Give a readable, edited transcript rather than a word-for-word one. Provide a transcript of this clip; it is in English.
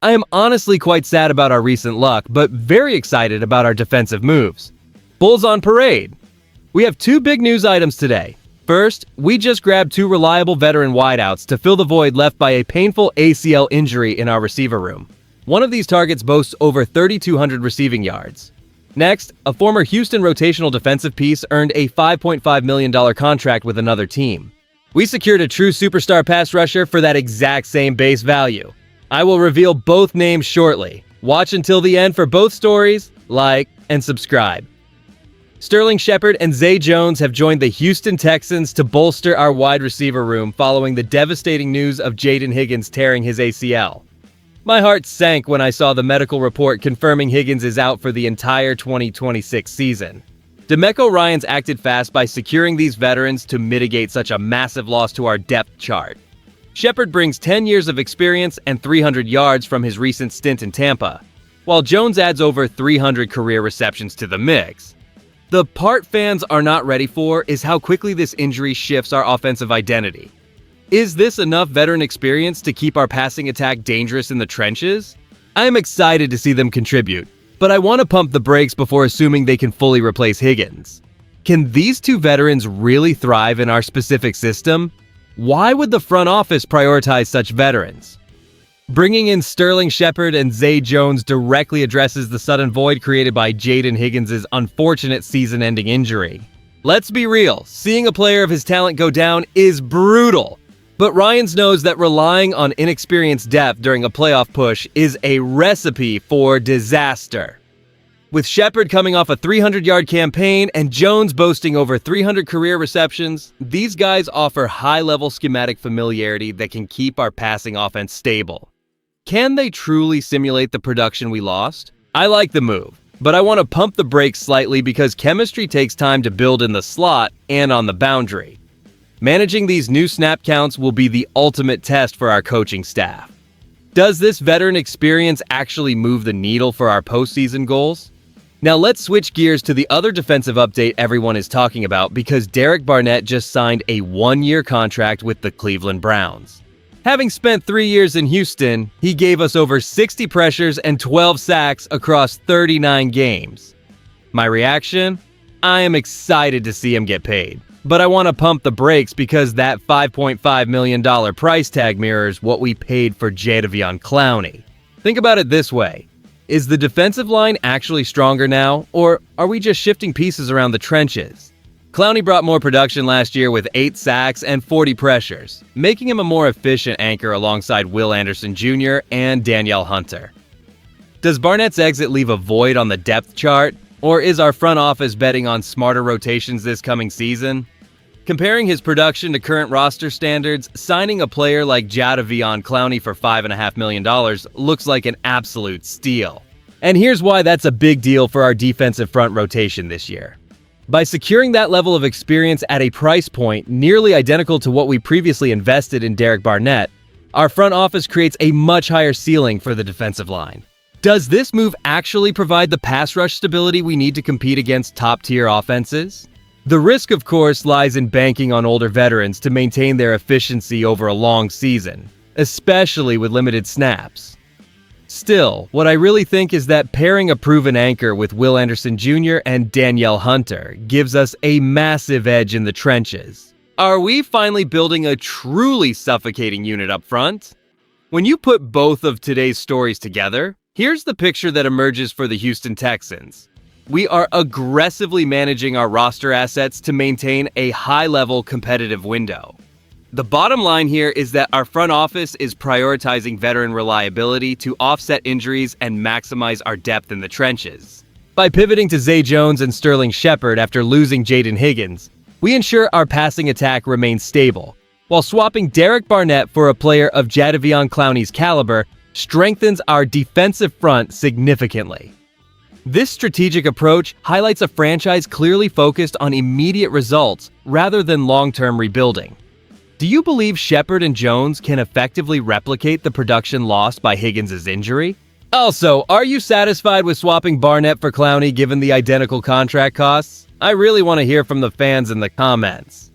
I am honestly quite sad about our recent luck, but very excited about our defensive moves. Bulls on parade! We have two big news items today. First, we just grabbed two reliable veteran wideouts to fill the void left by a painful ACL injury in our receiver room. One of these targets boasts over 3,200 receiving yards. Next, a former Houston rotational defensive piece earned a $5.5 million contract with another team. We secured a true superstar pass rusher for that exact same base value. I will reveal both names shortly. Watch until the end for both stories, like, and subscribe. Sterling Shepard and Zay Jones have joined the Houston Texans to bolster our wide receiver room following the devastating news of Jayden Higgins tearing his ACL. My heart sank when I saw the medical report confirming Higgins is out for the entire 2026 season. DeMeco Ryans acted fast by securing these veterans to mitigate such a massive loss to our depth chart. Shepard brings 10 years of experience and 300 yards from his recent stint in Tampa, while Jones adds over 300 career receptions to the mix. The part fans are not ready for is how quickly this injury shifts our offensive identity. Is this enough veteran experience to keep our passing attack dangerous in the trenches? I am excited to see them contribute, but I want to pump the brakes before assuming they can fully replace Higgins. Can these two veterans really thrive in our specific system? Why would the front office prioritize such veterans? Bringing in Sterling Shepard and Zay Jones directly addresses the sudden void created by Jayden Higgins' unfortunate season-ending injury. Let's be real, seeing a player of his talent go down is brutal. But Ryans knows that relying on inexperienced depth during a playoff push is a recipe for disaster. With Shepard coming off a 300-yard campaign and Jones boasting over 300 career receptions, these guys offer high-level schematic familiarity that can keep our passing offense stable. Can they truly simulate the production we lost? I like the move, but I want to pump the brakes slightly because chemistry takes time to build in the slot and on the boundary. Managing these new snap counts will be the ultimate test for our coaching staff. Does this veteran experience actually move the needle for our postseason goals? Now let's switch gears to the other defensive update everyone is talking about because Derek Barnett just signed a one-year contract with the Cleveland Browns. Having spent 3 years in Houston, he gave us over 60 pressures and 12 sacks across 39 games. My reaction? I am excited to see him get paid. But I want to pump the brakes because that $5.5 million price tag mirrors what we paid for Jadeveon Clowney. Think about it this way. Is the defensive line actually stronger now, or are we just shifting pieces around the trenches? Clowney brought more production last year with 8 sacks and 40 pressures, making him a more efficient anchor alongside Will Anderson Jr. and Danielle Hunter. Does Barnett's exit leave a void on the depth chart? Or is our front office betting on smarter rotations this coming season? Comparing his production to current roster standards, signing a player like Jadeveon Clowney for $5.5 million looks like an absolute steal. And here's why that's a big deal for our defensive front rotation this year. By securing that level of experience at a price point nearly identical to what we previously invested in Derek Barnett, our front office creates a much higher ceiling for the defensive line. Does this move actually provide the pass rush stability we need to compete against top-tier offenses? The risk, of course, lies in banking on older veterans to maintain their efficiency over a long season, especially with limited snaps. Still, what I really think is that pairing a proven anchor with Will Anderson Jr. and Danielle Hunter gives us a massive edge in the trenches. Are we finally building a truly suffocating unit up front? When you put both of today's stories together, here's the picture that emerges for the Houston Texans. We are aggressively managing our roster assets to maintain a high-level competitive window. The bottom line here is that our front office is prioritizing veteran reliability to offset injuries and maximize our depth in the trenches. By pivoting to Zay Jones and Sterling Shepard after losing Jayden Higgins, we ensure our passing attack remains stable, while swapping Derek Barnett for a player of Jadeveon Clowney's caliber strengthens our defensive front significantly. This strategic approach highlights a franchise clearly focused on immediate results rather than long-term rebuilding. Do you believe Shepard and Jones can effectively replicate the production lost by Higgins' injury? Also, are you satisfied with swapping Barnett for Clowney given the identical contract costs? I really want to hear from the fans in the comments.